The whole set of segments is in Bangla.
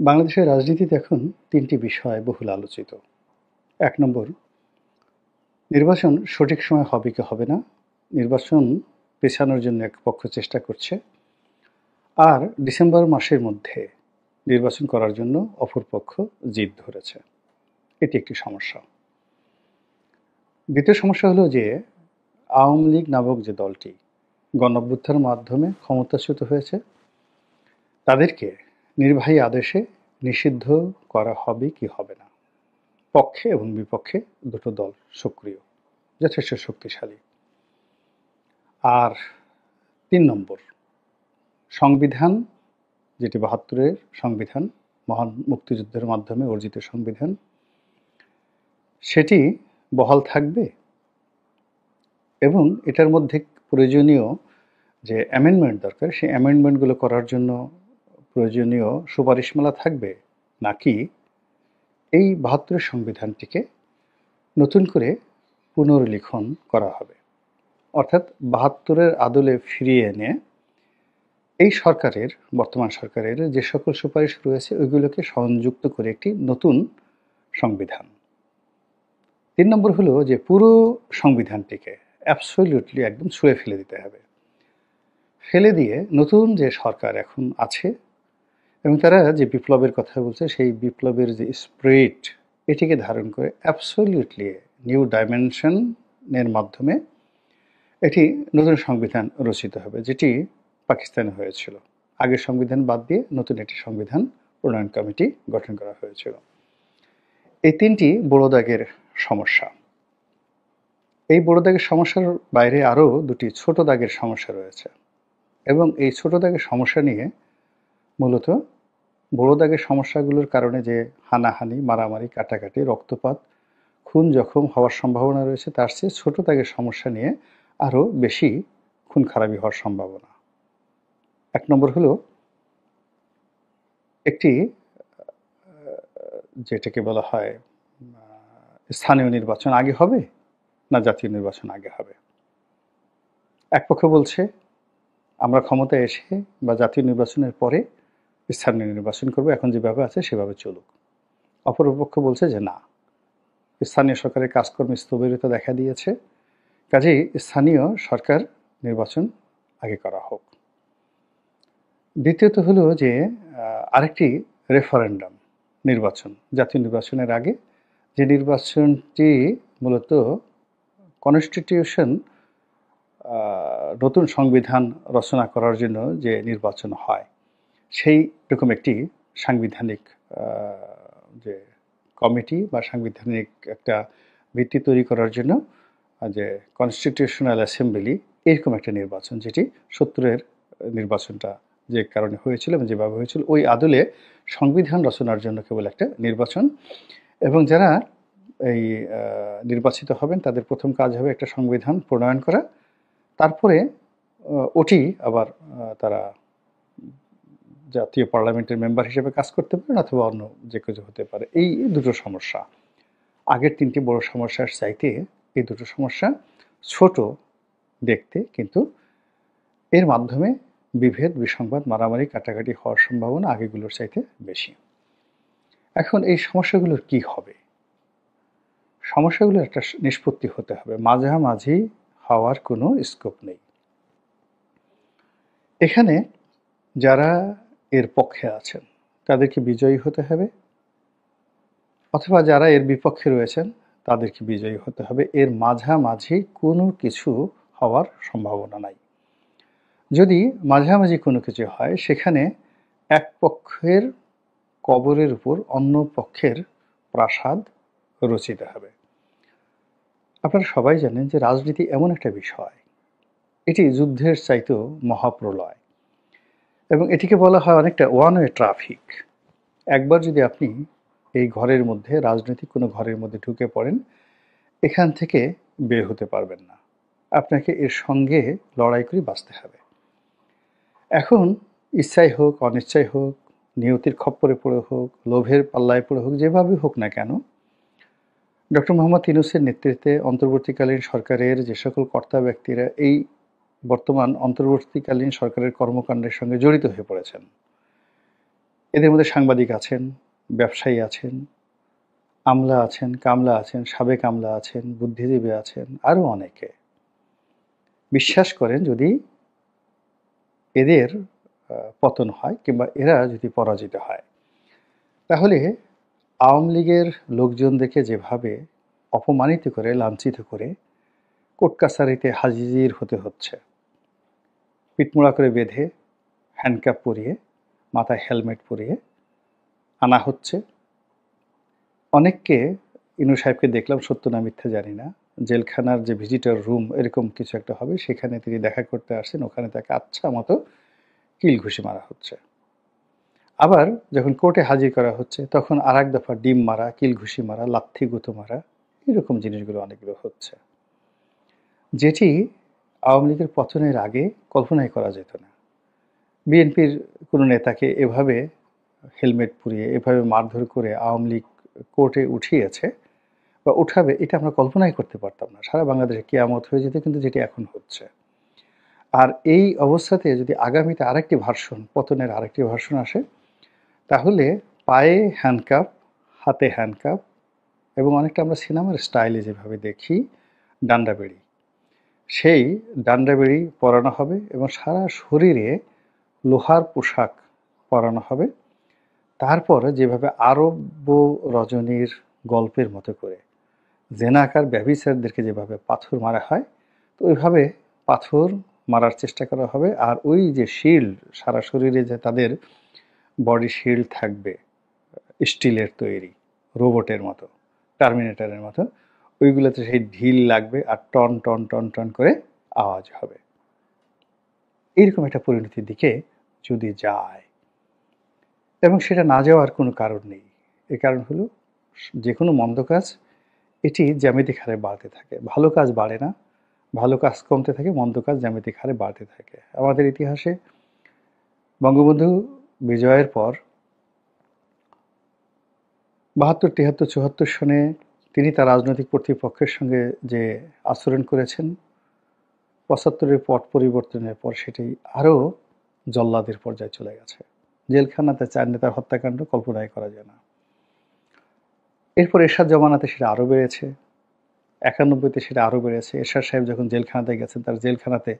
বাংলাদেশের রাজনীতিতে এখন ৩টি বিষয় বহুল আলোচিত। ১ নম্বর, নির্বাচন সঠিক সময়ে হবে কি হবে না, নির্বাচন পেছানোর জন্য এক পক্ষ চেষ্টা করছে, আর ডিসেম্বর মাসের মধ্যে নির্বাচন করার জন্য অপর পক্ষ জিদ ধরেছে। এটি একটি সমস্যা। দ্বিতীয় সমস্যা হলো যে আওয়ামী লীগ নামক যে দলটি গণঅভ্যুত্থানের মাধ্যমে ক্ষমতাচ্যুত হয়েছে, তাদেরকে নির্বাহী আদেশে নিষিদ্ধ করা হবে কি হবে না। পক্ষে এবং বিপক্ষে দুটো দল সক্রিয়, যথেষ্ট শক্তিশালী। আর ৩ নম্বর, সংবিধান, যেটি ৭২-এর সংবিধান, মহান মুক্তিযুদ্ধের মাধ্যমে অর্জিত সংবিধান, সেটি বহাল থাকবে এবং এটার মধ্যে প্রয়োজনীয় যে অ্যামেন্ডমেন্ট দরকার, সেই অ্যামেন্ডমেন্টগুলো করার জন্য প্রয়োজনীয় সুপারিশমালা থাকবে, নাকি এই ৭২-এর সংবিধানটিকে নতুন করে পুনর্লিখন করা হবে। অর্থাৎ ৭২-এর আদলে ফিরিয়ে এনে এই সরকারের, বর্তমান সরকারের যে সকল সুপারিশ রয়েছে ওইগুলোকে সংযুক্ত করে একটি নতুন সংবিধান। ৩ নম্বর হলো যে পুরো সংবিধানটিকে অ্যাবসলিউটলি একদম ছুঁড়ে ফেলে দিতে হবে। ফেলে দিয়ে নতুন যে সরকার এখন আছে এবং তারা যে বিপ্লবের কথা বলছে, সেই বিপ্লবের যে স্পিরিট, এটিকে ধারণ করে অ্যাবসলিউটলি নিউ ডাইমেনশনের মাধ্যমে এটি নতুন সংবিধান রচিত হবে, যেটি পাকিস্তানে হয়েছিল। আগের সংবিধান বাদ দিয়ে নতুন একটি সংবিধান প্রণয়ন কমিটি গঠন করা হয়েছিল। এই ৩টি বড় দাগের সমস্যা। এই বড় দাগের সমস্যার বাইরে আরও ২টি ছোট দাগের সমস্যা রয়েছে এবং এই ছোট দাগের সমস্যা নিয়ে মূলত বড় দাগের সমস্যাগুলোর কারণে যে হানাহানি, মারামারি, কাটাকাটি, রক্তপাত, খুন জখম হওয়ার সম্ভাবনা রয়েছে, তার চেয়ে ছোট দাগের সমস্যা নিয়ে আরও বেশি খুন খারাপি হওয়ার সম্ভাবনা। ১ নম্বর হলো একটি যেটাকে বলা হয় স্থানীয় নির্বাচন আগে হবে না জাতীয় নির্বাচন আগে হবে। এক পক্ষ বলছে আমরা ক্ষমতায় এসে বা জাতীয় নির্বাচনের পরে স্থানীয় নির্বাচন করব, এখন যেভাবে আছে সেভাবে চলুক। অপরপক্ষ বলছে যে না, স্থানীয় সরকারের কাজকর্মে স্থবিরতা দেখা দিয়েছে, কাজেই স্থানীয় সরকার নির্বাচন আগে করা হোক। দ্বিতীয়ত হলো যে আরেকটি রেফারেন্ডাম নির্বাচন, জাতীয় নির্বাচনের আগে, যে নির্বাচনটি মূলত কনস্টিটিউশন, নতুন সংবিধান রচনা করার জন্য যে নির্বাচন হয়, সেই রকম একটি সাংবিধানিক যে কমিটি বা সাংবিধানিক একটা ভিত্তি তৈরি করার জন্য যে কনস্টিটিউশনাল অ্যাসেম্বলি, এরকম একটা নির্বাচন, যেটি ৭০-এর নির্বাচনটা যে কারণে হয়েছিল এবং যেভাবে হয়েছিল, ওই আদলে সংবিধান রচনার জন্য কেবল একটা নির্বাচন। এবং যারা এই নির্বাচিত হবেন তাদের প্রথম কাজ হবে একটা সংবিধান প্রণয়ন করা, তারপরে ওটি আবার তারা জাতীয় পার্লামেন্টের মেম্বার হিসেবে কাজ করতে পারেন অথবা অন্য যে কিছু হতে পারে। এই দুটো সমস্যা, আগের ৩টি বড় সমস্যার চাইতে এই দুটো সমস্যা ছোট দেখতে, কিন্তু এর মাধ্যমে বিভেদ, বিসংবাদ, মারামারি, কাটাকাটি হওয়ার সম্ভাবনা আগেগুলোর চাইতে বেশি। এখন এই সমস্যাগুলোর কি হবে? সমস্যাগুলোর একটা নিষ্পত্তি হতে হবে, মাঝামাঝি হওয়ার কোনো স্কোপ নেই। এখানে যারা এর পক্ষে আছেন তাদেরকে বিজয়ী হতে হবে, অথবা যারা এর বিপক্ষে রয়েছেন তাদেরকে বিজয়ী হতে হবে। এর মাঝামাঝি কোনো কিছু হওয়ার সম্ভাবনা নাই। যদি মাঝামাঝি কোনো কিছু হয়, সেখানে এক পক্ষের কবরের উপর অন্য পক্ষের প্রাসাদ রচিত হবে। আপনারা সবাই জানেন যে রাজনীতি এমন একটা বিষয়, এটি যুদ্ধের চাইতেও মহাপ্রলয় এবং এটিকে বলা হয় অনেকটা ওয়ান ওয়ে ট্রাফিক। একবার যদি আপনি এই ঘরের মধ্যে, রাজনৈতিক কোনো ঘরের মধ্যে ঢুকে পড়েন, এখান থেকে বের হতে পারবেন না, আপনাকে এর সঙ্গে লড়াই করে বাঁচতে হবে। এখন ইচ্ছাই হোক, অনিচ্ছাই হোক, নিয়তির খপ্পরে পড়ে হোক, লোভের পাল্লায় পড়ে হোক, যেভাবে হোক না কেন, ডক্টর মোহাম্মদ ইউনূসের নেতৃত্বে অন্তর্বর্তীকালীন সরকারের যে সকল কর্তা ব্যক্তিরা এই বর্তমান অন্তর্বর্তীকালীন সরকারের কর্মকাণ্ডের সঙ্গে জড়িত হয়ে পড়েছেন, এদের মধ্যে সাংবাদিক আছেন, ব্যবসায়ী আছেন, আমলা আছেন, কামলা আছেন, সাবেক আমলা আছেন, বুদ্ধিজীবী আছেন, আরও অনেকে বিশ্বাস করেন যদি এদের পতন হয় কিংবা এরা যদি পরাজিত হয়, তাহলে আওয়ামী লীগের লোকজনদেরকে যেভাবে অপমানিত করে, লাঞ্ছিত করে কোর্ট কাছারিতে হাজির হতে হচ্ছে, পিঠমোড়া করে বেঁধে, হ্যান্ডকাপ পরিয়ে, মাথায় হেলমেট পরিয়ে আনা হচ্ছে। অনেককে, ইনু সাহেবকে দেখলাম, সত্য না মিথ্যা জানি না, জেলখানার যে ভিজিটর রুম এরকম কিছু একটা হবে, সেখানে তিনি দেখা করতে আসছেন, ওখানে তাকে আচ্ছা মতো কিল ঘুষি মারা হচ্ছে। আবার যখন কোর্টে হাজির করা হচ্ছে, তখন আর এক দফা ডিম মারা, কিল ঘুষি মারা, লাথি গুঁতো মারা, এরকম জিনিসগুলো অনেকগুলো হচ্ছে, যেটি আওয়ামী লীগের পতনের আগে কল্পনাই করা যেত না। বিএনপির কোনো নেতাকে এভাবে হেলমেট পরিয়ে, এভাবে মারধর করে আওয়ামী লীগ কোর্টে উঠিয়েছে বা উঠাবে, এটা আমরা কল্পনাই করতে পারতাম না। সারা বাংলাদেশে কিয়ামত হয়ে যেত, কিন্তু যেটি এখন হচ্ছে। আর এই অবস্থাতে যদি আগামীতে আরেকটি ভার্সন, পতনের আরেকটি ভার্সন আসে, তাহলে পায়ে হ্যান্ডকাপ, হাতে হ্যান্ডকাপ, এবং অনেকটা আমরা সিনেমার স্টাইলে যেভাবে দেখি ডান্ডা বেড়ি, সেই ডান্ডা বেড়ি পরানো হবে এবং সারা শরীরে লোহার পোশাক পরানো হবে। তারপর যেভাবে আরব্য রজনীর গল্পের মতো করে জেনাকার ব্যভিচারদেরকে যেভাবে পাথর মারা হয়, তো ওইভাবে পাথর মারার চেষ্টা করা হবে। আর ওই যে শিল্ড, সারা শরীরে যে তাদের বডি শিল্ড থাকবে, স্টিলের তৈরি, রোবটের মতো, টার্মিনেটরের মতো, ওইগুলোতে সেই ঢিল লাগবে আর টন টন টন টন করে আওয়াজ হবে। এইরকম একটা পরিণতির দিকে যদি যায়, এবং সেটা না যাওয়ার কোনো কারণ নেই। এর কারণ হলো, যে কোনো মন্দ কাজ এটি জ্যামিতিক হারে বাড়তে থাকে, ভালো কাজ বাড়ে না, ভালো কাজ কমতে থাকে, মন্দ কাজ জ্যামিতিক হারে বাড়তে থাকে। আমাদের ইতিহাসে বঙ্গবন্ধু বিজয়ের পর ৭২, ৭৩, ৭৪ সনে তিনি তার রাজনৈতিক প্রতিপক্ষের সঙ্গে যে আচরণ করেছেন, ৭৫-এর পট পরিবর্তনের পর সেটি আরও জল্লাদের পর্যায়ে চলে গেছে। জেলখানাতে ৪ নেতার হত্যাকাণ্ড কল্পনাই করা যায় না। এরপর এরশাদ জমানাতে সেটা আরও বেড়েছে, ৯১-তে সেটা আরও বেড়েছে। এরশাদ সাহেব যখন জেলখানাতে গেছেন, তার জেলখানাতে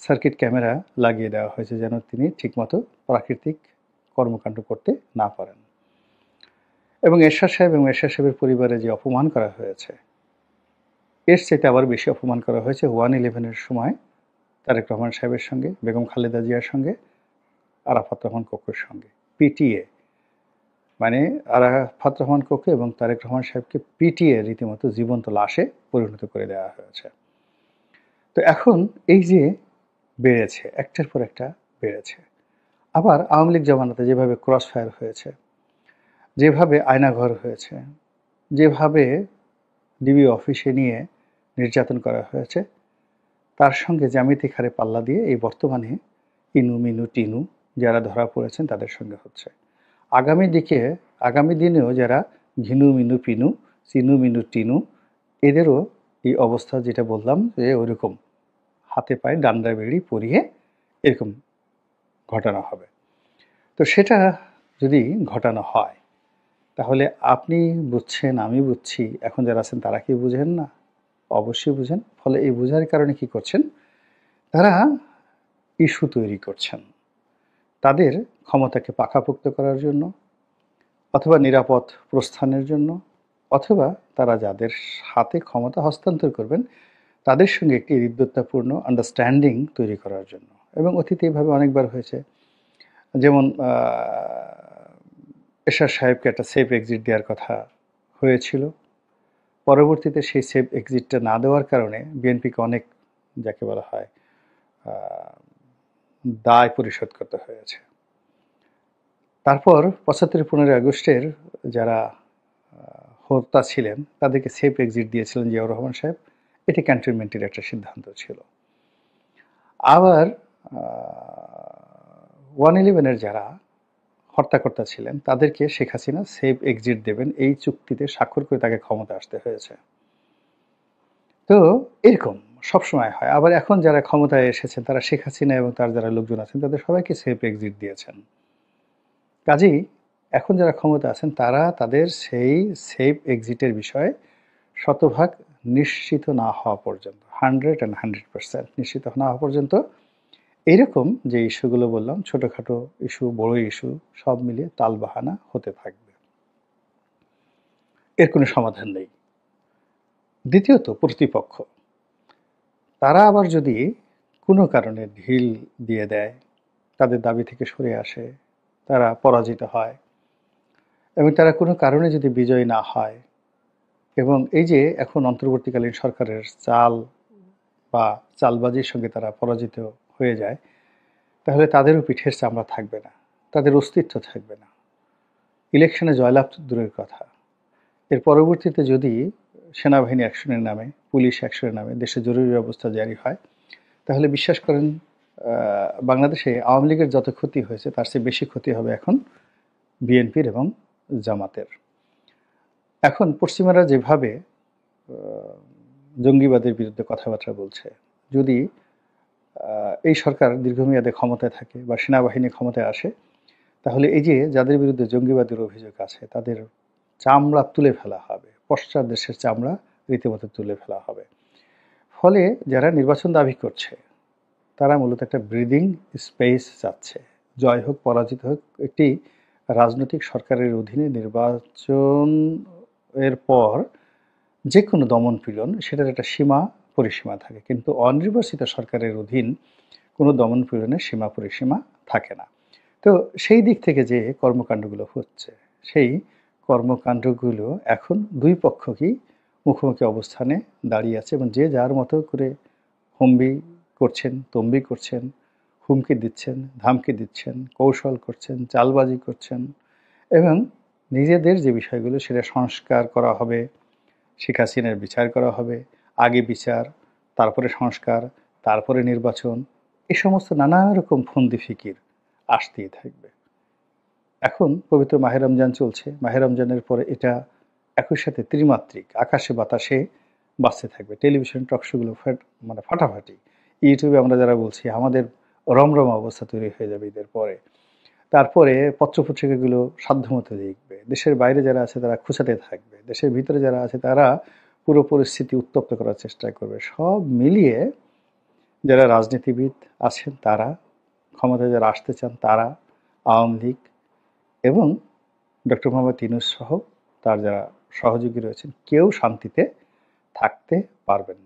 সার্কিট ক্যামেরা লাগিয়ে দেওয়া হয়েছে যেন তিনি ঠিকমতো প্রাকৃতিক কর্মকাণ্ড করতে না পারেন। এবং এরশাদ সাহেব এবং এরশাদ সাহেবের পরিবারে যে অপমান করা হয়েছে, এর চাইতে আবার বেশি অপমান করা হয়েছে 1/11-এর সময় তারেক রহমান সাহেবের সঙ্গে, বেগম খালেদা জিয়ার সঙ্গে, আরাফাত রহমান কোকোর সঙ্গে পিটিএ, মানে আরাফাত রহমান কোকো এবং তারেক রহমান সাহেবকে পিটিএ রীতিমতো জীবন্ত লাশে পরিণত করে দেওয়া হয়েছে। তো এখন এই যে বেড়েছে, একটার পর একটা বেড়েছে। আবার আওয়ামী লীগ জমানাতে যেভাবে ক্রস ফায়ার হয়েছে, যেভাবে আয়নাঘর হয়েছে, যেভাবে ডিবি অফিসে নিয়ে নির্যাতন করা হয়েছে, তার সঙ্গে জ্যামিতিক হারে পাল্লা দিয়ে এই বর্তমানে ইনু মিনু টিনু যারা ধরা পড়েছেন তাদের সঙ্গে হচ্ছে। আগামী দিনেও যারা ঘিনু মিনু পিনু, চিনু মিনু টিনু, এদেরও এই অবস্থা যেটা বললাম, যে ওইরকম হাতে পায়ে ডান্ডা বেড়ি পরিয়ে এরকম ঘটানো হবে। তো সেটা যদি ঘটানো হয়, তাহলে আপনি বুঝছেন, আমি বুঝছি, এখন যারা আছেন তারা কি বুঝেন না? অবশ্যই বুঝেন। ফলে এই বোঝার কারণে কি করছেন, তারা ইস্যু তৈরি করছেন তাদের ক্ষমতাকে পাকাপোক্ত করার জন্য, অথবা নিরাপদ প্রস্থানের জন্য, অথবা তারা যাদের হাতে ক্ষমতা হস্তান্তর করবেন তাদের সঙ্গে একটি হৃদ্যতাপূর্ণ আন্ডারস্ট্যান্ডিং তৈরি করার জন্য। এবং অতীতে এইভাবে অনেকবার হয়েছে। যেমন এরশাদ সাহেবকে একটা সেফ এক্সিট দেওয়ার কথা হয়েছিল, পরবর্তীতে সেই সেফ এক্সিটটা না দেওয়ার কারণে বিএনপিকে অনেক, যাকে বলা হয়, দায় পরিশোধ করতে হয়েছে। তারপর ৭৫-১৫ আগস্টের যারা হোতা ছিলেন তাদেরকে সেফ এক্সিট দিয়েছিলেন জিয়াউর রহমান সাহেব, এটি ক্যান্টনমেন্টের একটা সিদ্ধান্ত ছিল। আবার 1/11-এর যারা হর্তাকর্তা ছিলেন তাদেরকে শেখ হাসিনা সেফ এক্সিট দেবেন এই চুক্তিতে স্বাক্ষর করে তাকে ক্ষমতা আসতে হয়েছে। তো এরকম সবসময় হয়। আবার এখন যারা ক্ষমতায় এসেছেন তারা শেখ হাসিনা এবং তার যারা লোকজন আছেন তাদের সবাইকে সেফ এক্সিট দিয়েছেন। কাজেই এখন যারা ক্ষমতা আছেন তারা তাদের সেই সেফ এক্সিটের বিষয়ে শতভাগ নিশ্চিত না হওয়া পর্যন্ত 100% নিশ্চিত না হওয়া পর্যন্ত এইরকম যে ইস্যুগুলো বললাম, ছোটোখাটো ইস্যু, বড় ইস্যু, সব মিলিয়ে তালবাহানা হতে থাকবে, এর কোনো সমাধান নেই। দ্বিতীয়ত, প্রতিপক্ষ তারা আবার যদি কোনো কারণে ঢিল দিয়ে দেয়, তাদের দাবি থেকে সরে আসে, তারা পরাজিত হয় এবং তারা কোনো কারণে যদি বিজয়ী না হয়, এবং এই যে এখন অন্তর্বর্তীকালীন সরকারের চাল বা চালবাজির সঙ্গে তারা পরাজিত হয়ে যায়, তাহলে তাদেরও পিঠের চামড়া থাকবে না, তাদের অস্তিত্ব থাকবে না। ইলেকশনে জয়লাভ দূরের কথা, এর পরবর্তীতে যদি সেনাবাহিনী অ্যাকশনের নামে, পুলিশ অ্যাকশনের নামে দেশে জরুরি অবস্থা জারি হয়, তাহলে বিশ্বাস করেন বাংলাদেশে আওয়ামী লীগের যত ক্ষতি হয়েছে তার চেয়ে বেশি ক্ষতি হবে এখন বিএনপির এবং জামাতের। এখন পশ্চিমারা যেভাবে জঙ্গিবাদের বিরুদ্ধে কথাবার্তা বলছে, যদি এই সরকার দীর্ঘমেয়াদে ক্ষমতায় থাকে বা সেনাবাহিনী ক্ষমতায় আসে, তাহলে এই যে যাদের বিরুদ্ধে জঙ্গিবাদের অভিযোগ আছে তাদের চামড়া তুলে ফেলা হবে, পশ্চাৎ দেশের চামড়া রীতিমতো তুলে ফেলা হবে। ফলে যারা নির্বাচন দাবি করছে তারা মূলত একটা ব্রিদিং স্পেস চাচ্ছে। জয় হোক পরাজিত হোক, একটি রাজনৈতিক সরকারের অধীনে নির্বাচন এর পর যে কোনো দমন পীড়ন সেটার একটা সীমা পরিসীমা থাকে, কিন্তু অনির্বাচিত সরকারের অধীন কোনো দমন পীড়নের সীমা পরিসীমা থাকে না। তো সেই দিক থেকে যে কর্মকাণ্ডগুলো হচ্ছে, সেই কর্মকাণ্ডগুলো এখন দুই পক্ষকেই মুখোমুখি অবস্থানে দাঁড়িয়ে আছে এবং যে যার মতো করে হুমকি করছেন, তম্বি করছেন, হুমকি দিচ্ছেন, ধামকি দিচ্ছেন, কৌশল করছেন, চালবাজি করছেন এবং নিজেদের যে বিষয়গুলো সেটা সংস্কার করা হবে, শেখ হাসিনার বিচার করা হবে, আগে বিচার, তারপরে সংস্কার, তারপরে নির্বাচন, এই সমস্ত নানা রকম ফন্দি ফিকির আসতেই থাকবে। এখন পবিত্র মাহে রমজান চলছে, মাহে রমজানের পরে এটা একই সাথে ত্রিমাত্রিক আকাশে বাতাসে বাঁচতে থাকবে। টেলিভিশন টকশোগুলো মানে ফাটাফাটি, ইউটিউবে আমরা যারা বলছি আমাদের রমরমা অবস্থা তৈরি হয়ে যাবে ঈদের পরে। তারপরে পত্রপত্রিকাগুলো সাধ্যমতো লিখবে, দেশের বাইরে যারা আছে তারা খোঁচাতে থাকবে, দেশের ভিতরে যারা আছে তারা পুরো পরিস্থিতি উত্তপ্ত করার চেষ্টা করবে। সব মিলিয়ে যারা রাজনীতিবিদ আছেন তারা, ক্ষমতায় যারা আসতে চান তারা, আওয়ামী লীগ এবং ডক্টর মোহাম্মদ ইউনূস সহ তার যারা সহযোগী রয়েছেন, কেউ শান্তিতে থাকতে পারবেন না।